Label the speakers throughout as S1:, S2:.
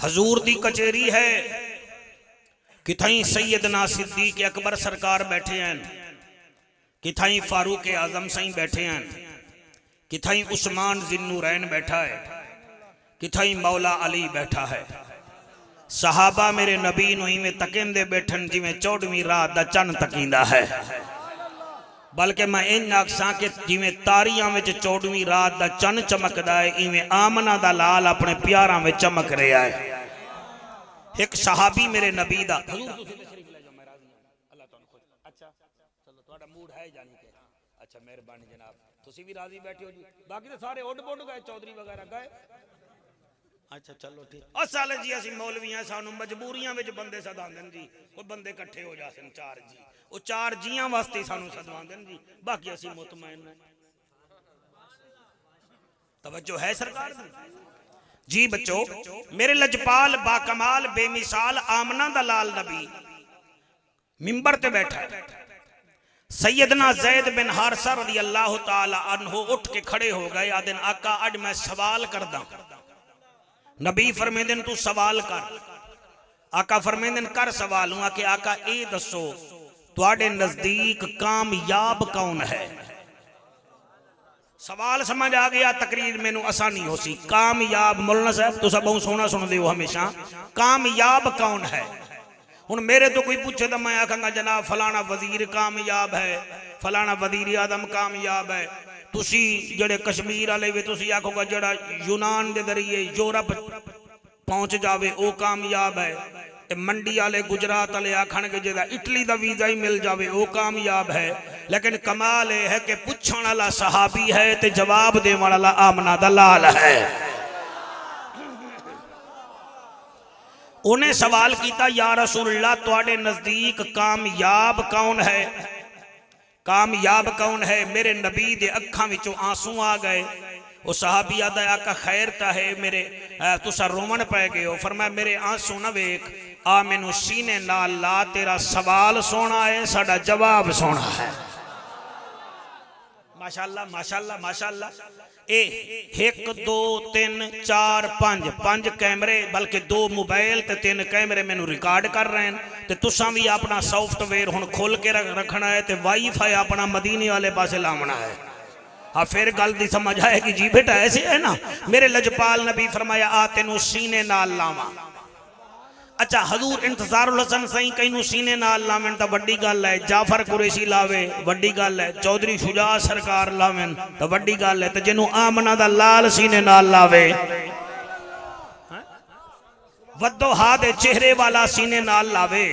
S1: حضور دی کچیری ہے، کتھائیں سیدنا صدیق اکبر سرکار بیٹھے ہیں، کتھائیں فاروق اعظم سائیں بیٹھے ہیں، کتھائیں عثمان ذی النورین بیٹھا ہے، کتھائیں مولا علی بیٹھا ہے۔ صحابہ میرے نبی نوہی میں تکندے بیٹھن جی میں 14ویں رات دا چن تکیندہ ہے، بلکہ میں ان اکساں کے جی میں تاریاں میں 14ویں رات دا چن چمک دائے ایویں آمنہ دا لال اپنے پیاراں میں چمک رہے آئے۔ ایک صحابی میرے نبی دا حضور تسی تشریف لے جاؤ، میں راضی ہوں، اللہ تعالیٰ خوش۔ اچھا چلو تھوڑا موڈ ہے جانی کے، اچھا مہربانی جناب، تسی بھی راضی بیٹھے ہو جی، باقی تو سارے اڈ بڈ گئے، چودھری وغیرہ گئے۔ اچھا چلو ٹھیک۔ اور سالے جی اسی مولویاں سانو مجبوریاں وچ بندے سداندن جی، وہ بندے کٹھے ہو جاسن چار جی، وہ چار جیاں واسطے سانو سداندن جی، باقی اسی مطمئن ہیں۔ توجہ ہے سرکار جی بچو، میرے لجپال باکمال بے مثال آمنہ دلال نبی منبر تے بیٹھا ہے۔ سیدنا زید بن حارثہ رضی اللہ تعالی عنہ اٹھ کے کھڑے ہو گئے، آدن آقا اج میں سوال کردہ۔ نبی فرمیندن تو سوال کر، آقا فرمیندن کر سوال ہوں کہ آقا اے دسو تواڈے نزدیک کامیاب کون ہے؟ سوال سمجھ آ گیا، تقریر میں نو آسانی ہو سی۔ کامیاب مولانا صاحب تو سب سونا سن دیو ہمیشہ، کامیاب کون ہے؟ ہن میرے تو کوئی پوچھے تو میں آکھاں گا جناب فلانا وزیر کامیاب ہے، فلانا وزیر اعظم کامیاب ہے۔ تسی جڑے کشمیر والے وی تسی آکھو گا جڑا یونان دے ذریعے یورپ پہنچ جاوے او کامیاب ہے، تے منڈی والے گجرات والے آکھن گے جڑا اٹلی دا ویزا ہی مل جاوے او کامیاب ہے۔ لیکن کمال ہے کہ پوچھن والا صحابی ہے تے جواب دین والا آمنہ دلال ہے۔ انہیں سوال کیتا یا رسول اللہ تواڈے نزدیک کامیاب کون ہے؟ کامیاب کون ہے؟ میرے نبی دے اکھاں وچوں آنسو آ گئے۔ وہ صحابی آدھا آقا خیر تا ہے میرے تسا رومن پہ گئے ہو، فرمایا میرے آنسو نہ ویک، آ مینو سینے نال لا، تیرا سوال سونا ہے ساڈا جواب سونا ہے۔ ماشاءاللہ ماشاءاللہ ماشاءاللہ۔ اے 1 2 3 4 5 5 کیمرے، بلکہ 2 موبائل تے 3 کیمرے میں نو ریکارڈ کر رہے ہیں، تے تساں بھی اپنا سافٹ ویئر ہن کھول کے رکھنا ہے، تے وائی فائی اپنا مدینے والے پاسے لاونا ہے۔ ہاں پھر گل دی سمجھ آئے کہ جی بیٹا ایسے ہے نا، میرے لجپال نبی فرمایا آ تینو سینے نال لاواں۔ اچھا حضور انتظار الحسن سائیں کئینو سینے نال لاویں تا وڈی گل ہے، جعفر قریشی لاوے وڈی گل ہے، چودھری شجاع سرکار لاویں تا وڈی گل ہے، تے جنوں آمنہ دا لال سینے نال لاوے، ودوہا دے چہرے والا سینے نال لاوے،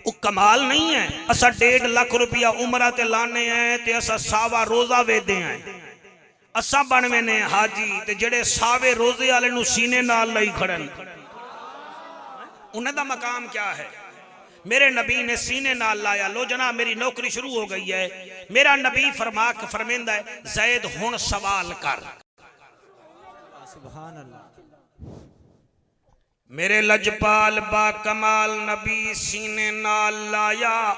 S1: وہ کمال نہیں ہے۔ اسا 1.5 لاکھ روپیہ عمرہ تے لانے ہیں تے اسا ساوا روزہ وے دے ہیں، اسا بنوے نے حاجی تے جڑے ساوے روزے والے نو سینے نال لائی کھڑن، انہیں دا مقام کیا ہے؟ میرے نبی نے سینے نال لایا۔ لو جناب میری نوکری شروع ہو گئی ہے، میرا نبی فرمیندہ ہے زید ہن سوال کر۔
S2: سبحان اللہ۔
S1: میرے لجپال با کمال نبی سینے نال لایا،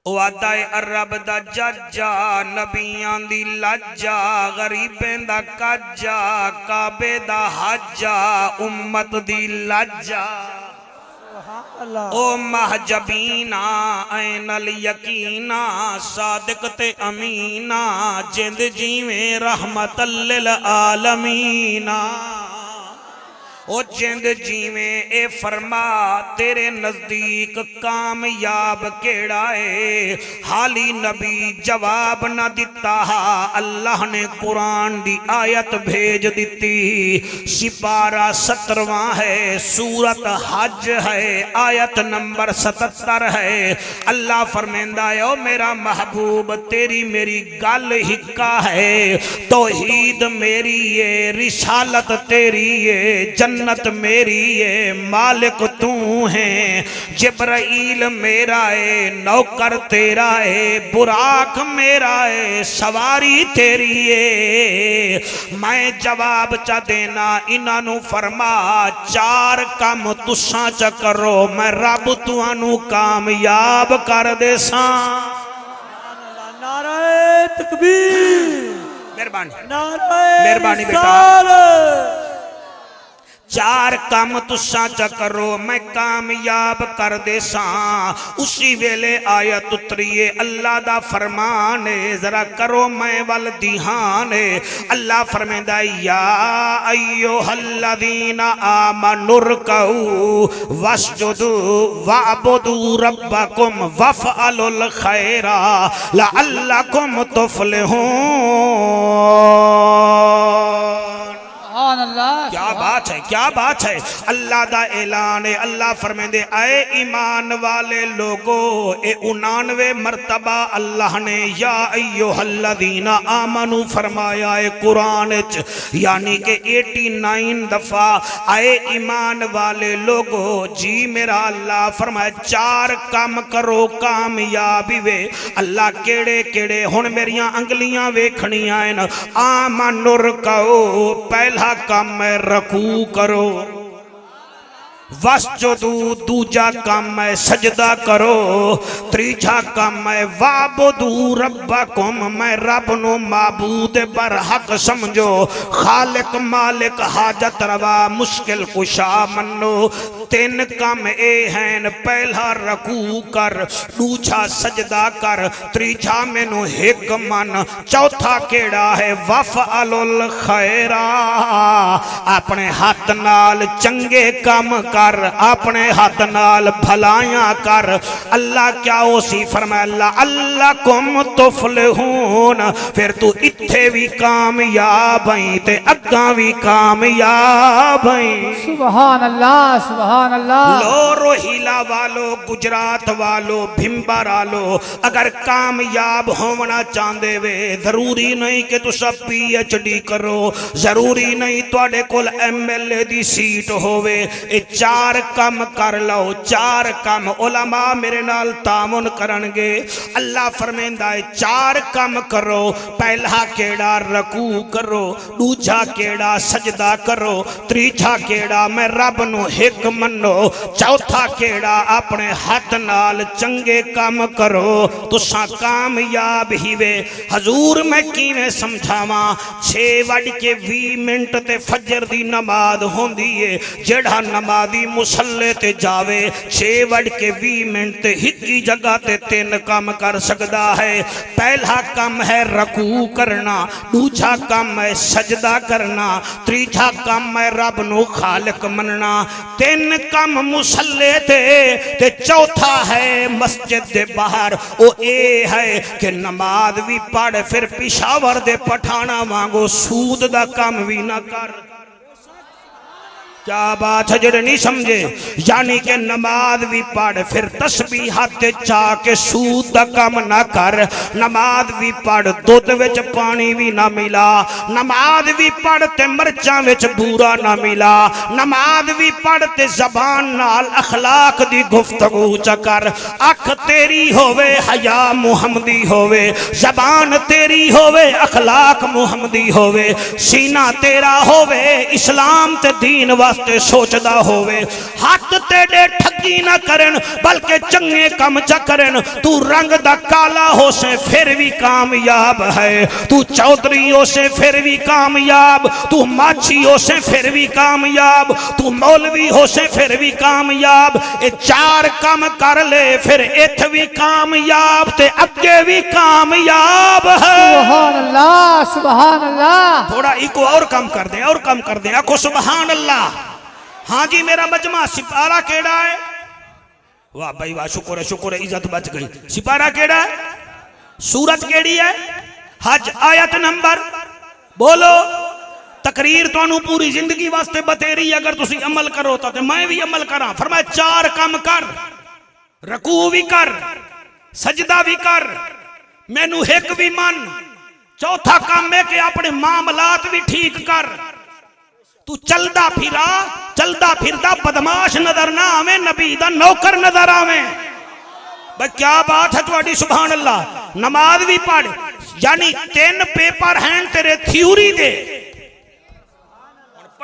S1: او آدھائے عرب دا ججا، نبیان دی لجا، غریبیں دا کجا، کعبے دا حجا، امت دی لجا، او محجبینا این الیقینا، صادق تے امینا، جند جیویں رحمت للعالمینا، او جند جیویں اے فرما تیرے نزدیک کامیاب کیڑا ہے؟ حالی نبی جواب نہ دیتا، اللہ نے قرآن دی آیت بھیج دیتی، سپارہ 17واں ہے، سورت حج ہے، آیت نمبر 77 ہے۔ اللہ فرمیندہ ہے او میرا محبوب تیری میری گل ہکا ہے، توحید میری ہے، رسالت تیری ہے، جنت میری ہے، مالک تو ہے، جبرائیل میرا ہے، نوکر تیرا ہے، براق میرا ہے، سواری تیری ہے۔ میں جواب چا دینا انہوں فرما 4 کام تساں چا کرو، میں رب توانو کامیاب کر دے ساں۔
S2: نعرہ تکبیر،
S1: مہربانی
S2: نعرہ
S1: مہربانی بیٹا،
S2: رسالت۔
S1: چار کام تساں چا کرو میں کامیاب کر دے ساں اسی ویلے آیت اتریے اللہ دا فرمانے ذرا کرو میں والدیہانے اللہ فرمیندہ یا ایوہ الذین آمنوا ارکعوا واسجدوا وعبدوا ربکم وافعلوا الخیر لعلکم تفلحون۔ کیا بات ہے، کیا بات ہے، اللہ دا اعلان ہے۔ اللہ فرمیندے اے ایمان والے لوگو، اے 99 مرتبہ اللہ نے یا ایوہ الذین آمنوا فرمایا ہے قرآن چ، یعنی کہ 89 دفعہ اے ایمان والے لوگو جی میرا اللہ فرمایا چار کام کرو کامیابی وے۔ اللہ کیڑے کیڑے ہن میریاں انگلیاں ویکھنیاں ہیں۔ آمنوا ارکعوا پہلا کام میں رکوع کرو، واسجدو دوجا کام میں سجدہ کرو، تریجا کام میں وعبدو ربکم میں رب نو معبود برحق سمجھو، خالق مالک حاجت روا مشکل کشا منو۔ تین کام اے ہیں پہلا رکوع کر، دوجا سجدہ کر، تریجا میں نو ایک من، چوتھا کیڑا ہے وفعلوا الخیر، اپنے ہاتھ نال چنگے کام کر، اپنے ہاتھ نال بھلائیاں کر۔ اللہ کیا اسی فرمائے اللہ کم تفلحون، پھر تو اتھے بھی کامیاب ہیں تے اگاں بھی کامیاب ہیں۔
S2: سبحان اللہ سبحان اللہ۔
S1: لو روہیلا والو، گجرات والو، بھمبر والو، اگر کامیاب ہونا چاندے وے ضروری نہیں کہ تو سب پی ایچ ڈی کرو، ضروری نہیں توڑے کل ایم ایل اے دی سیٹ ہوئے، اے چار کام کر لو، چار کام علماء میرے نال تعاون کرنگے۔ اللہ فرمیندہ ہے چار کام کرو، پہلا کیڑا رکوع کرو، دوجا کیڑا سجدہ کرو، تریجا کیڑا میں رب نو ایک منو، چوتھا کیڑا اپنے ہاتھ نال چنگے کام کرو، تساں کامیاب ہی وے۔ حضور میں کیویں سمجھاواں 6:20 منٹ تے فجر دی نماز ہوندی ہے، جڑا نمازی مسلے تے جاوے 6:20 منٹ تے ہکی جگہ تے 3 کام کر سکدا ہے۔ پہلا کام ہے رکوع کرنا، دوجا کام ہے سجدہ کرنا، تریجا کام ہے رب نو خالق مننا، 3 کام مسلے تے چوتھا ہے مسجد دے باہر، او اے ہے کہ نماز بھی پڑھ پھر پشاور دے پٹھانا وانگو سود دا کام بھی نہ کر۔ کیا بات ہے جڑے نہیں سمجھے، یعنی کہ نماز بھی پڑھ پھر تسبیحات چاہ کے سود دا کام نہ کر، نماز بھی پڑھ دودھ وچ پانی بھی نہ ملا، نماز بھی پڑھ تے مرچاں وچ بورا نہ ملا، نماز بھی پڑھ تے زبان نال اخلاق دی گفتگو چکر، اکھ تیری ہووے حیا محمدی ہووے، زبان تیری ہووے اخلاق محمدی ہووے، سینہ تیرا ہووے اسلام تے دین واسطے سوچدا ہوئے، ہاتھ تیڑے ٹھگی نہ کرن بلکہ چنگے کم چا کرن، تو رنگ دا کالا ہو سے پھر بھی کامیاب ہے، تو چودری ہو سے پھر بھی کامیاب، تو ماچھی ہو سے پھر بھی کامیاب، تو مولوی ہو سے پھر بھی کامیاب۔ اے چار کم کر لے پھر ایتھ بھی کامیاب تے اگے بھی کامیاب ہے۔
S2: سبحان اللہ سبحان اللہ۔
S1: تھوڑا ایکو اور کم کر دیں، اور کم کر دیں، آکھو سبحان اللہ۔ ہاں جی میرا مجمع سپارہ کیڑا ہے؟ واہ بھائی واہ، شکر ہے شکر ہے، عزت بچ گئی۔ سپارہ کیڑا ہے؟ سورت کیڑی ہے؟ حج آیت نمبر بولو۔ تقریر تو انہوں پوری زندگی واسطے بتیری، اگر تسی عمل کرو تو میں بھی عمل کراں۔ فرمائے چار کام کر، رکوع بھی کر، سجدہ بھی کر، میں نو ایک بھی من، چوتھا کام ہے کہ اپنے معاملات بھی ٹھیک کر۔ تو چلدا پھردا بدماش نظر نہ آویں، نبی دا نوکر نظر آویں۔ بھئی کیا بات ہے تواڈی سبحان اللہ۔ نماز بھی پڑھ، یعنی 3 پیپر ہیں تیرے تھیوری دے،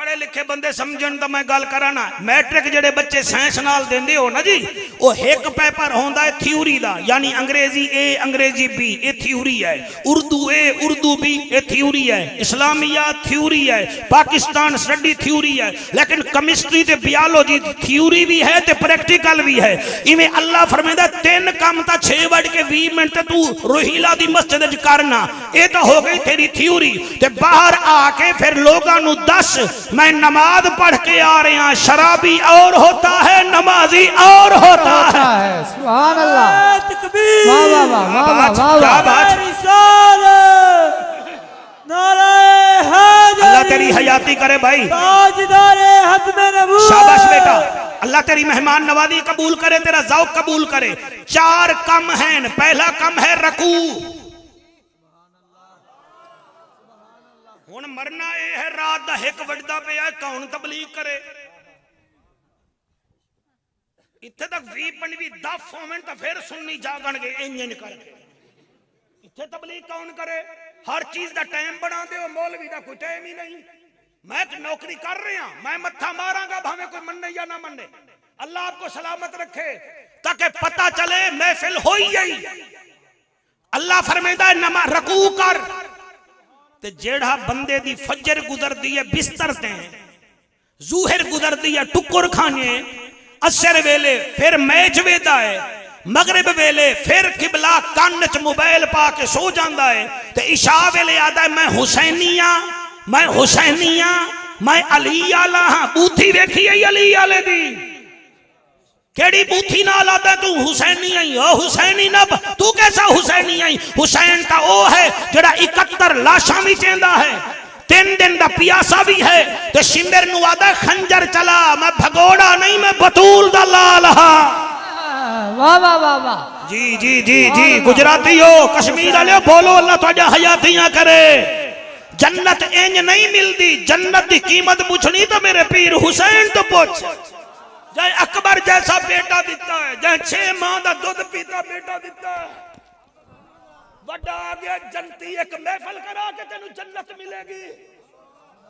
S1: پڑھے لکھے بندے سمجھن دا میں گل کرانا میٹرک جڑے بچے سائنس نال دیندے ہو نا جی وہ ایک پیپر ہوندا ہے تھیوری دا یعنی انگریزی اے انگریزی بی اے تھیوری ہے اردو اے اردو بی اے تھیوری ہے اسلامیات تھیوری ہے پاکستان سٹڈی تھیوری ہے لیکن کیمسٹری تے بیالوجی تھیوری بھی ہے تے پریکٹیکل بھی ہے ایویں اللہ فرمائندا 3 کام تا 6:20 منٹ تے تو روہیلا دی مسجد وچ کرنا اے تو ہو گئی تیری تھیوری تے باہر آ کے پھر لوگاں نو دس میں نماز پڑھ کے آ رہے ہیں شرابی اور ہوتا ہے نمازی اور ہوتا ہے
S2: سبحان اللہ
S3: تکبیر
S2: واہ واہ واہ واہ واہ واہ
S1: کیا
S2: واہ
S1: بات
S3: رسالت نعرہ حیدری
S1: اللہ تیری حیاتی کرے بھائی
S3: تاجدار ختم نبوت
S1: شاباش بیٹا اللہ تیری مہمان نوازی قبول کرے تیرا ذوق قبول کرے 4 کم ہیں پہلا کم ہے رکوع ہن مرنا اے ہے رات دا ایک وجدا پیا کون تبلیغ کرے اتھے تک 20 دف ہومن تا پھر سننی جاگن گے انجن کر کے اتھے تبلیغ کون کرے ہر چیز دا ٹائم بنا دے مولوی دا کوئی ٹائم ہی نہیں میں ایک نوکری کر رہا ہوں میں متھا ماراں گا بھاویں کوئی مننے یا نہ مننے اللہ آپ کو سلامت رکھے تاکہ پتہ چلے محفل ہوئی گئی اللہ فرمائندا ہے نماز رکوع کر تے جیڑا بندے دی فجر گزر دی ہے بستر تے ظہر گزر دی ہے ٹکر کھانے عصر ویلے پھر میچ ویدا ہے مغرب ویلے پھر قبلہ کان وچ موبائل پا کے سو جاندا ہے تے عشاء ویلے آدا ہے میں حسینیاں میں علی آلا ہاں بوتھی ویکھی ہے علی آلے دی کیڑی بوتھی نال آتا ہے تو حسینی آئی او حسینی نب تو کیسا حسینی آئی حسین کا او ہے جڑا 71 لاشاں بھی چیندہ ہے 3 دن دا پیاسا بھی ہے تو شمر نو آدھا خنجر چلا میں بھگوڑا نہیں میں بطول دا لال ہاں
S2: واہ واہ واہ واہ
S1: جی جی جی جی گجراتی ہو کشمیر والے بولو اللہ تجھا حیاتیاں کرے جنت انج نہیں ملدی جنت دی قیمت پوچھنی تو میرے پیر حسین تو پوچھ جائے اکبر جیسا بیٹا دیتا ہے جائے 6 ماہ دا دودھ پیتا بیٹا دیتا ہے بڑا آگیا جنتی ایک محفل کرا کے تینو جنت ملے گی